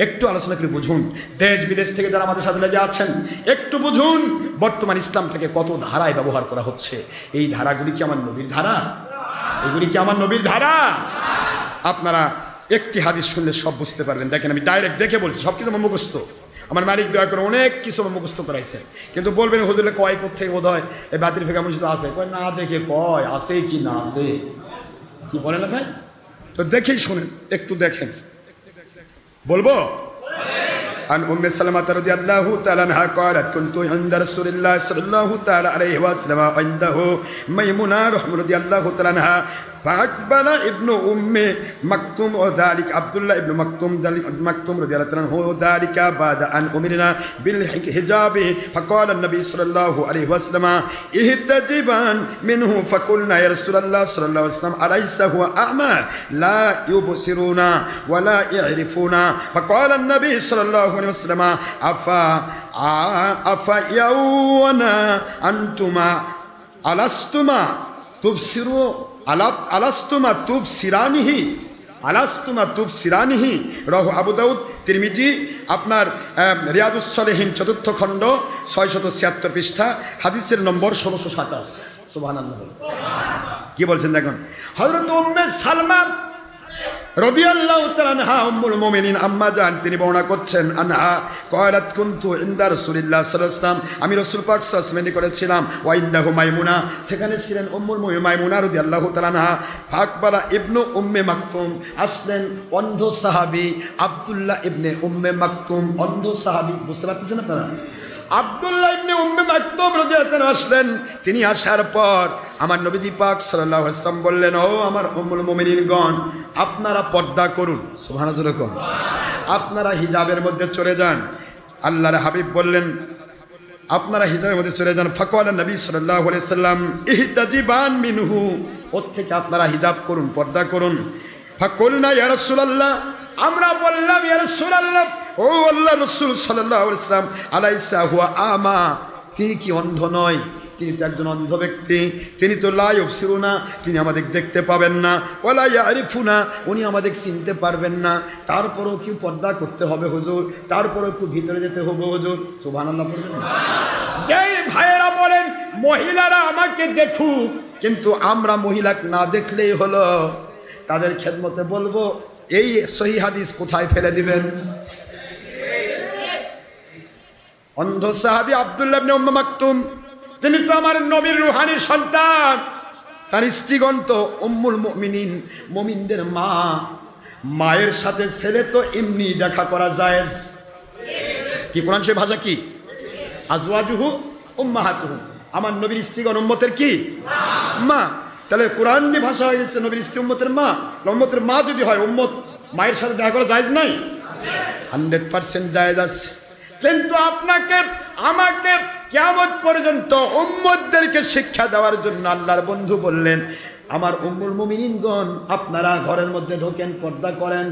একটু আলোচনা করে বুঝুন, দেশ বিদেশ থেকে যারা আমাদের সাথে লেগে আছেন একটু বুঝুন, বর্তমান ইসলামটাকে কত ধারায় ব্যবহার করা হচ্ছে। এই ধারাগুলি কি আমার নবীর ধারা? এগুলি কি আমার নবীর ধারা? আপনারা একটি হাদিস শুনলে সব বুঝতে পারবেন। দেখেন, আমি ডাইরেক্ট দেখে বলছি, সবকিছু আমার মুখস্থ। আমার মালিক দয়া করে অনেক কিছু আমার মুখস্থ করাইছে, কিন্তু বলবেন হুজুরে কয় কোথায় বোধ হয় এই বাতিল ফেকা মসজিদ আছে, কয় না দেখে কয় আছে কি না আছে, কি বলে না ভাই? তো দেখেই শুনেন, একটু দেখেন, বলবো। عن أم سلمة رضي الله تعالى عنها قالت كنت عند رسول الله صلى الله تعالى عليه وسلم عنده ميمونة رضي الله تعالى عنها فأقبل ابن أم مكتوم وذلك عبد الله ابن مكتوم رضي الله عنه ذلك بعد أن أمرنا بالحجاب فقال النبي صلى الله عليه وسلم احتجبا منه فقلنا يا رسول الله صلى الله عليه وسلم أليس هو أعمى لا يبصرون ولا يعرفون فقال النبي صلى الله عليه وسلم أفا يونا أنتما ألستما تبصروا আলাস্তুমা তুবসিরানিহি আলাস্তুমা তুবসিরানিহি রাহু আবু দাউদ তিরমিজি আপনার রিয়াদুস সালেহিন 4th খণ্ড 676 পৃষ্ঠা হাদিসের নম্বর 1627। সুবহানাল্লাহ। কি বলছেন দেখুন, হযরত উম্মে সালমা রাদিয়াল্লাহু তাআলা আনহা উম্মুল মুমিনিন আম্মা জান তিনি বর্ণনা করছেন, আনহা ক্বালাত কুনতু ইনদা রাসূলিল্লাহ সাল্লাল্লাহু আলাইহি ওয়াসাল্লাম, আমি রাসূল পাক সাল্লাল্লাহু আলাইহি ওয়াসাল্লাম করেছিলাম, ওয়া ইনদাহু মাইমুনা, সেখানে ছিলেন উম্মুল মুমিনিন মাইমুনা রাদিয়াল্লাহু তাআলা আনহা। ফাকবালা ইবনু উম্মে মাকতুম, আসলেন অন্ধ সাহাবী আব্দুল্লাহ ইবনে উম্মে মাকতুম, অন্ধ সাহাবী, বুঝতে পারতেছেন আপনারা? আব্দুল্লাহ ইবনে উম্মে মাকতুম রাদিয়াল্লাহু তাআলা আসলেন। তিনি আসার পর আমার নবীজি পাক সাল্লাল্লাহু আলাইহি ওয়াসাল্লাম বললেন, ও আমার উম্মুল মুমিনিনগণ, আপনারা পর্দা করুন। সুবহানাল্লাহ। আপনারা হিজাবের মধ্যে চলে যান। আল্লাহর হাবিব বললেন, আপনারা হিজাবের মধ্যে চলে যান। ফাকালা নবী সাল্লাল্লাহু আলাইহি ওয়াসাল্লাম ইহতাজিবান মিনহু, ওর থেকে আপনারা হিজাব করুন, পর্দা করুন। ফাকুলনা ইয়া রাসূলুল্লাহ, আমরা বললাম ইয়া রাসূলুল্লাহ, ও আল্লাহর রাসূল সাল্লাল্লাহু আলাইহি ওয়াসাল্লাম, আলাইসা হুয়া আমা, তিনি কি অন্ধ নয়? তিনি তো একজন অন্ধ ব্যক্তি, তিনি তো লা ইউবসিরুনা, তিনি আমাদের দেখতে পাবেন না, ওয়ালা ইয়ারিফুনা, উনি আমাদের চিনতে পারবেন না, তারপরেও কি পর্দা করতে হবে হুজুর? তারপরেও কি ভিতরে যেতে হবে হুজুর? সুবহানাল্লাহ বলবেন। যেই ভাইয়েরা বলেন মহিলারা আমাকে দেখুক, কিন্তু আমরা মহিলা না দেখলেই হলো, তাদের খেদমতে বলবো এই সহিহ হাদিস কোথায় ফেলে দিবেন? অন্ধ সাহাবী আব্দুল্লাহ ইবনে উম্মে মাকতুম, তিনি তো আমার নবীর রূহানী সন্তান, তার স্ত্রীগণ তো উম্মুল মুমিনিন, মুমিনদের মা। মায়ের সাথে ছেলে তো এমনি দেখা করা জায়েজ। কি কোরআন সে ভাষা কি? আজওয়াজুহু উম্মাহাতুহু, আমার নবীর স্ত্রীগণ উম্মতের কি? মা। তাহলে কোরআন দিয়ে ভাষা হয়ে গেছে নবীর স্ত্রী উম্মতের মা। উম্মতের মা যদি হয়, উম্মত মায়ের সাথে দেখা করা জায়েজ নাই? 100% জায়েজ আছে। কিন্তু আপনাকে আমাকে কিয়ামত পর্যন্ত উম্মতদেরকে শিক্ষা দেওয়ার জন্য আল্লাহর বন্ধু বললেন, আমার উম্মুল মুমিনিনগণ, আপনারা ঘরের মধ্যে ঢোকেন, পর্দা করেন,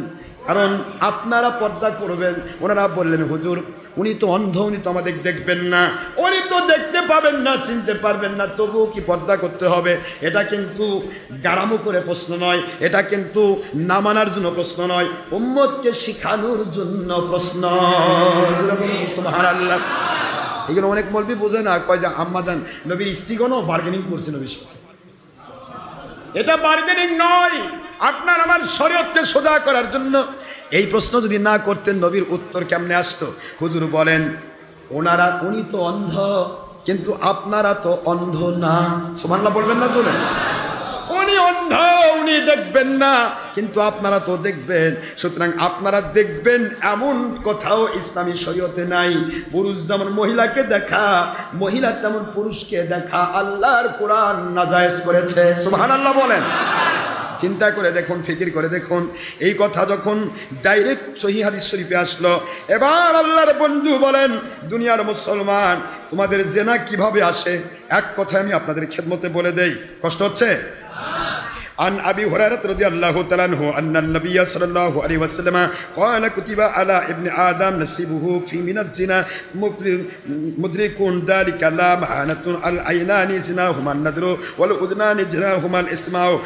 কারণ আপনারা পর্দা করবেন। ওনারা বললেন, হুজুর উনি তো অন্ধ, উনি তো আমাদের দেখবেন না, উনি তো দেখতে পাবেন না, চিনতে পারবেন না, তবুও কি পর্দা করতে হবে? এটা কিন্তু গারামো করে প্রশ্ন নয়, এটা কিন্তু না মানার জন্য প্রশ্ন নয়, উম্মতকে শিখানোর জন্য প্রশ্ন। সুবহানাল্লাহ। এগুলো অনেক মৌলবি বোঝে না, কয় যে আম্মা জান নবীর স্ত্রীগণও বার্গেনিং করছে নবীর সাথে। এটা বার্গেনিং নয়, আপনার আমার শরীয়তকে সোজা করার জন্য। এই প্রশ্ন যদি না করতেন নবীর উত্তর কেমনে আসতো? হুজুর বলেন, উনি তো অন্ধ, কিন্তু আপনারা তো অন্ধ না। সুবহানাল্লাহ বলবেন না? তোলেন, উনি অন্ধ, উনি দেখবেন না, কিন্তু আপনারা তো দেখবেন। সুতরাং আপনারা দেখবেন এমন কথাও ইসলামী শরীয়তে নাই। পুরুষ যেমন মহিলাকে দেখা, মহিলা তেমন পুরুষকে দেখা আল্লাহর কোরআন নাজায়েজ করেছে। সুবহানাল্লাহ বলেন। চিন্তা করে দেখুন, ফিকির করে দেখুন, এই কথা যখন ডাইরেক্ট সহিহ হাদিস শরীফে আসলো, এবার আল্লাহর বন্ধু বলেন, দুনিয়ার মুসলমান, তোমাদের জেনা কিভাবে আসে? এক কথা আমি আপনাদের খেদমতে বলে দেই, কষ্ট হচ্ছে? عن أبي هريرة رضي الله تعالى عنه أن النبي صلى الله عليه وسلم قال كتب على ابن آدم نصيبه في من الزنا مدرك ذلك لا محالة العينان زناهما النذر والأذنان زناهما الاستماع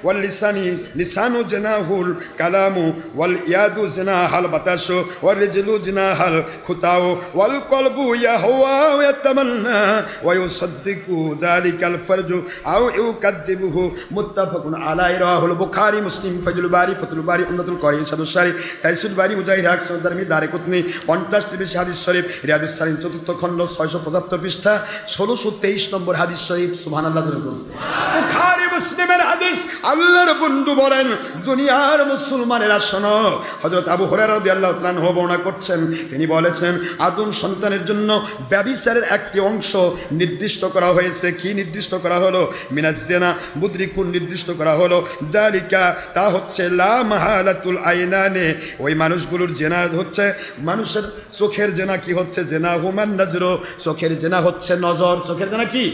واللسان لسان زناه الكلام واليد زناها البطش والرجل زناها الخطا والقلب يهوى ويتمنى ويصدق ذلك الفرج أو يكذبه মুত্তাফাকুন আলাইহি রাওয়াহুল বুখারী মুসলিম ফাজলুল বারী ফাতুল বারী উমদাতুল কারী ইরশাদুস সারী তাইসির বারী মুজাহিদ হক সদরমি দারিকুতনি 50টি বেশি হাদিস শরীফ রিয়াদুস সালিহিন চতুর্থ খণ্ড 675 পৃষ্ঠা 1623 নম্বর হাদিস শরীফ সুবহানাল্লাহ বুখারী মুসলিমের হাদিস। আল্লাহর বন্ধু বলেন দুনিয়ার মুসলমানেরা শোনো, হযরত আবু হুরায়রা রাদিয়াল্লাহু তাআলা আনহু বর্ণনা করছেন, তিনি বলেছেন আদম সন্তানের জন্য ব্যভিচারের একটি অংশ নির্দিষ্ট করা হয়েছে। কি নির্দিষ্ট করা হলো? মিনাজ জিনা মুদরিকুন নির্দিষ্ট করা হলো। দালিকা তা হচ্ছে লা মাহালাতুল আইনানে, ওই মানুষগুলোর জেনা হচ্ছে মানুষের চোখের জেনা। কি হচ্ছে? জেনা হুমান নজর, চোখের জেনা হচ্ছে নজর। চোখের জেনা কি?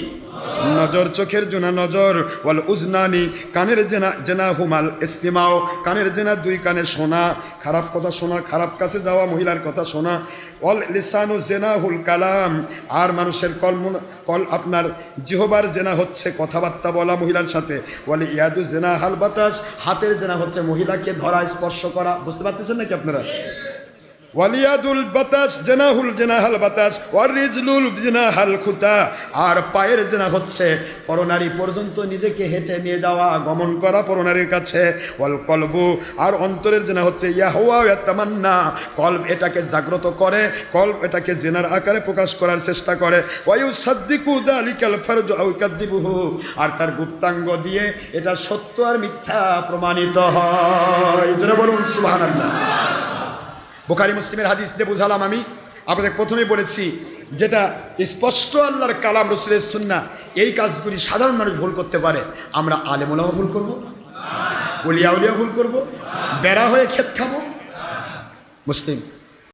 নজর। চোখের জেনা নজর। ওয়াল উজনানি কানের জেনা জেনা হুমাল ইস্তিমাও, কানের জেনা দুই কানে শোনা, খারাপ কথা শোনা, খারাপ কাছে যাওয়া, মহিলার কথা শোনা। ওয়াল লিসানু জেনাহুল কালাম, আর মানুষের কল আপনার জিহবার জেনা হচ্ছে কথাবার্তা বলা মহিলার সাথে। ওয়াল ইয়াদু জেনা হাল বাতাস, হাতের জেনা হচ্ছে মহিলাকে ধরা স্পর্শ করা। বুঝতে পারতেছেন নাকি আপনারা? ওয়ালিয়াদুল বাতাস জেনাহুল জেনাহাল বাতাস ওয়ার রিজলুল জেনাহাল খুতা, আর পায়ের জেনা হচ্ছে পরনারী পর্যন্ত নিজেকে হেঁটে নিয়ে যাওয়া, গমন করা পরনারীর কাছে। ওয়াল কলবু, আর অন্তরের জেনা হচ্ছে ইয়াহুয়া ইয়াতামান্না, কলব এটাকে জাগ্রত করে, কলব এটাকে জেনার আকারে প্রকাশ করার চেষ্টা করে। ওয়ায়ুসাদ্দিকু যালিকাল ফারজু আও ইকাদ্দিবুহু, আর তার গুপ্তাঙ্গ দিয়ে এটা সত্য আর মিথ্যা প্রমাণিত হয়। জোরে বলুন সুবহানাল্লাহ। বুখারী মুসলিমের হাদিস দিয়ে বুঝালাম আমি আপনাদের প্রথমে বলেছি, যেটা স্পষ্ট আল্লাহর কালাম রাসূলের সুন্নাহ, এই কাজগুলি সাধারণ মানুষ ভুল করতে পারে। আমরা আলেম ওলামা ভুল করব, ওলিয়া উলিয়া ভুল করব, বেড়া হয়ে ক্ষেত খাবো। মুসলিম